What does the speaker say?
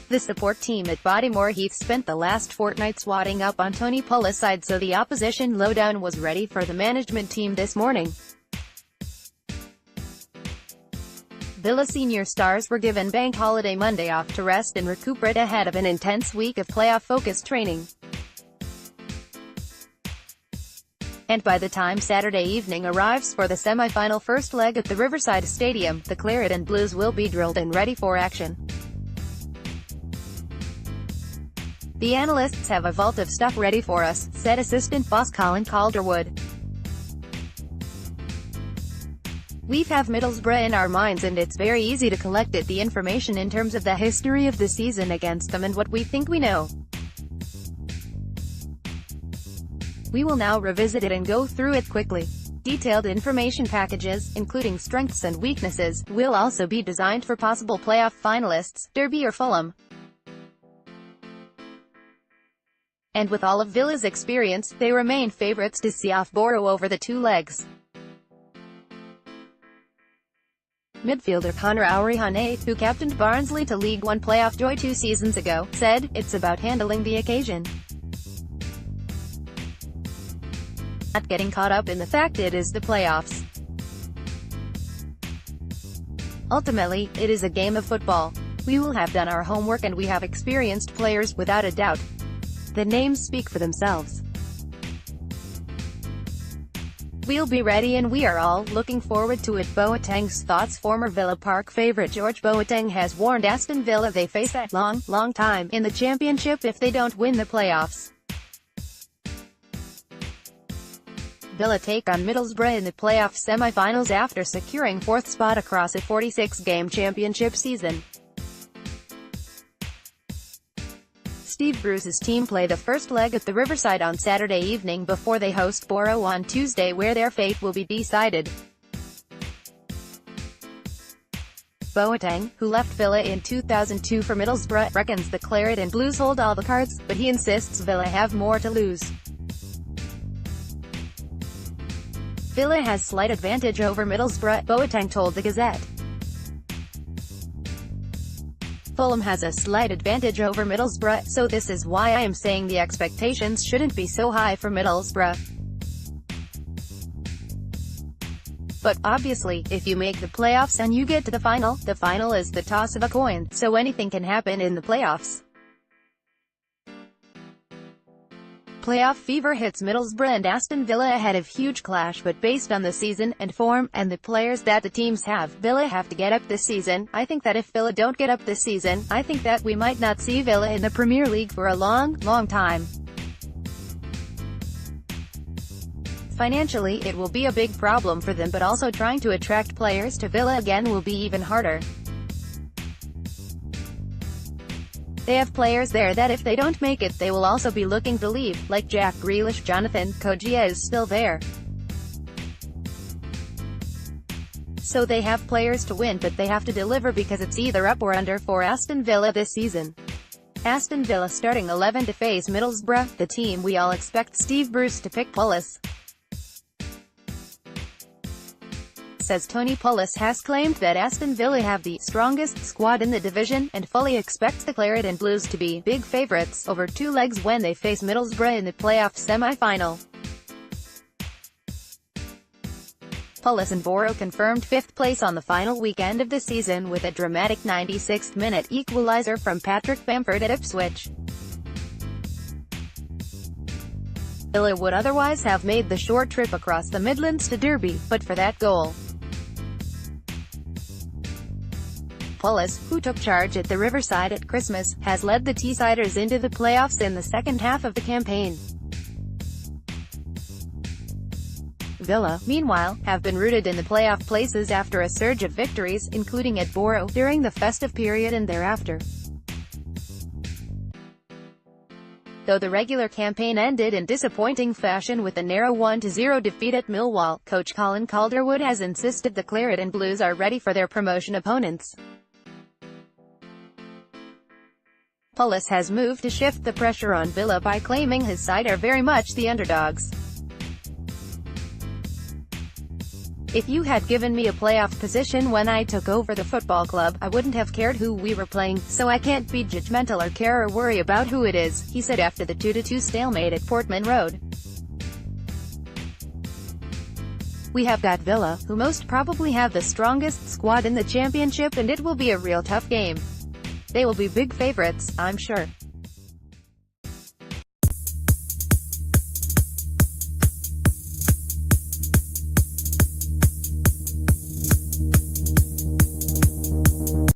The support team at Bodymoor Heath spent the last fortnight swatting up on Tony Pulis' side, so the opposition lowdown was ready for the management team this morning. Villa senior stars were given Bank Holiday Monday off to rest and recuperate ahead of an intense week of playoff-focused training. And by the time Saturday evening arrives for the semi-final first leg at the Riverside Stadium, the Claret and Blues will be drilled and ready for action. "The analysts have a vault of stuff ready for us," said assistant boss Colin Calderwood. "We have Middlesbrough in our minds and it's very easy to collect the information in terms of the history of the season against them and what we think we know. We will now revisit it and go through it quickly. Detailed information packages, including strengths and weaknesses, will also be designed for possible playoff finalists, Derby or Fulham. And with all of Villa's experience, they remain favourites to see off Borough over the two legs." Midfielder Conor Aurihanay, who captained Barnsley to League One playoff joy 2 seasons ago, said, "It's about handling the occasion. Not getting caught up in the fact it is the playoffs. Ultimately, it is a game of football. We will have done our homework and we have experienced players, without a doubt. The names speak for themselves. We'll be ready and we are all looking forward to it." Boateng's thoughts. Former Villa Park favourite George Boateng has warned Aston Villa they face a long time in the Championship if they don't win the playoffs. Villa take on Middlesbrough in the playoff semi-finals after securing 4th spot across a 46-game championship season. Steve Bruce's team play the first leg at the Riverside on Saturday evening before they host Borough on Tuesday, where their fate will be decided. Boateng, who left Villa in 2002 for Middlesbrough, reckons the Claret and Blues hold all the cards, but he insists Villa have more to lose. "Villa has slight advantage over Middlesbrough," Boateng told the Gazette. "Fulham has a slight advantage over Middlesbrough, so this is why I am saying the expectations shouldn't be so high for Middlesbrough. But obviously, if you make the playoffs and you get to the final is the toss of a coin, so anything can happen in the playoffs. Playoff fever hits Middlesbrough and Aston Villa ahead of huge clash, but based on the season, and form, and the players that the teams have, Villa have to get up this season. I think that if Villa don't get up this season, I think that we might not see Villa in the Premier League for a long time. Financially, it will be a big problem for them, but also trying to attract players to Villa again will be even harder. They have players there that if they don't make it they will also be looking to leave, like Jack Grealish. Jonathan Kogia is still there. So they have players to win, but they have to deliver because it's either up or under for Aston Villa this season." Aston Villa starting 11 to face Middlesbrough, the team we all expect Steve Bruce to pick. Pulis says Tony Pulis has claimed that Aston Villa have the strongest squad in the division, and fully expects the Claret and Blues to be big favourites over 2 legs when they face Middlesbrough in the playoff semi-final. Pulis and Borough confirmed 5th place on the final weekend of the season with a dramatic 96th-minute equaliser from Patrick Bamford at Ipswich. Villa would otherwise have made the short trip across the Midlands to Derby, but for that goal. Pulis, who took charge at the Riverside at Christmas, has led the Teesiders into the playoffs in the second half of the campaign. Villa, meanwhile, have been rooted in the playoff places after a surge of victories, including at Borough, during the festive period and thereafter. Though the regular campaign ended in disappointing fashion with a narrow 1-0 defeat at Millwall, coach Colin Calderwood has insisted the Claret and Blues are ready for their promotion opponents. Pulis has moved to shift the pressure on Villa by claiming his side are very much the underdogs. If you had given me a playoff position when I took over the football club, I wouldn't have cared who we were playing, so I can't be judgmental or care or worry about who it is, he said after the 2-2 stalemate at Portman Road. We have got Villa, who most probably have the strongest squad in the championship, and it will be a real tough game. They will be big favourites, I'm sure.